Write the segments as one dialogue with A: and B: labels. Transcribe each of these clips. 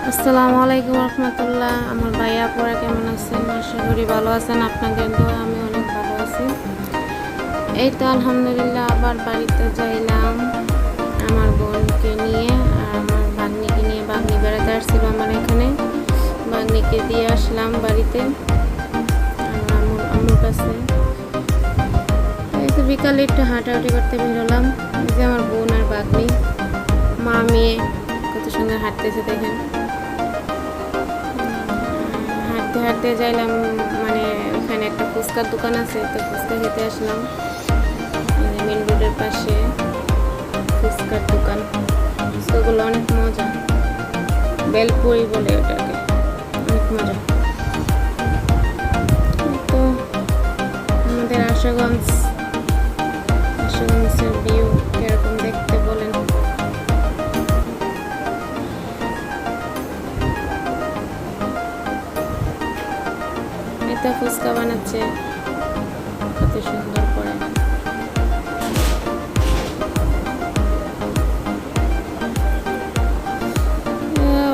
A: আসসালামু আলাইকুম রহমতুল্লাহ। আমার ভাইয়া আপুরা কেমন আছেন? আশা করি ভালো আছেন। আপনাদের দোয়া আমি অনেক ভালো আছি। এই তো আলহামদুলিল্লাহ আবার বাড়িতে যাইলাম আমার বোনকে নিয়ে আর আমার ভাগ্নিকে নিয়ে। ভাগ্নি বেড়াতে আসছিল আমার এখানে, ভাগ্নিকে দিয়ে আসলাম বাড়িতে আমার আম্মুর কাছে। এই তো বিকালে একটু হাঁটাহাঁটি করতে বেরোলাম। এই যে আমার বোন আর ভাগ্নি, মা মেয়ে কত সুন্দর হাঁটতেছে দেখেন। হাঁটতে হাঁটতে যাইলাম, মানে ওখানে একটা ফুচকার দোকান আছে, তো ফুচকা খেতে আসলাম। মেন রোডের পাশে ফুচকার দোকান। ফুচকাগুলো অনেক মজা, বেলপুরি বলে ওটাকে, অনেক মজা। তো আমাদের আশুগঞ্জের ভিউ কিরকম দেখতে বলেন। এটা ফুচকা বানাচ্ছে কত সুন্দর করে।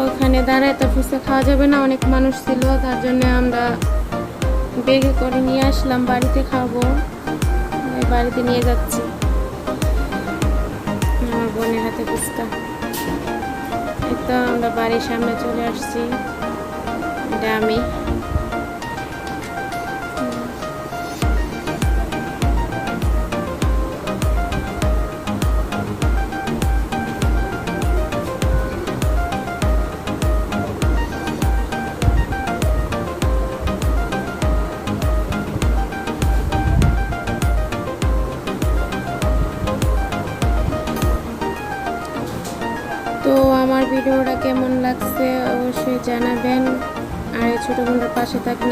A: ওখানে দাঁড়ায় তো ফুচকা খাওয়া যাবে না, অনেক মানুষ ছিল, তার জন্য আমরা বেগে করে নিয়ে আসলাম, বাড়িতে খাবো। বাড়িতে নিয়ে যাচ্ছি আমার বোনের হাতে ফুচকা। এই তো আমরা বাড়ির সামনে চলে আসছি। এটা আমি তো আমার ভিডিওটা কেমন লাগছে অবশ্যই জানাবেন, আর এই ছোটো বোনটার পাশে থাকবেন।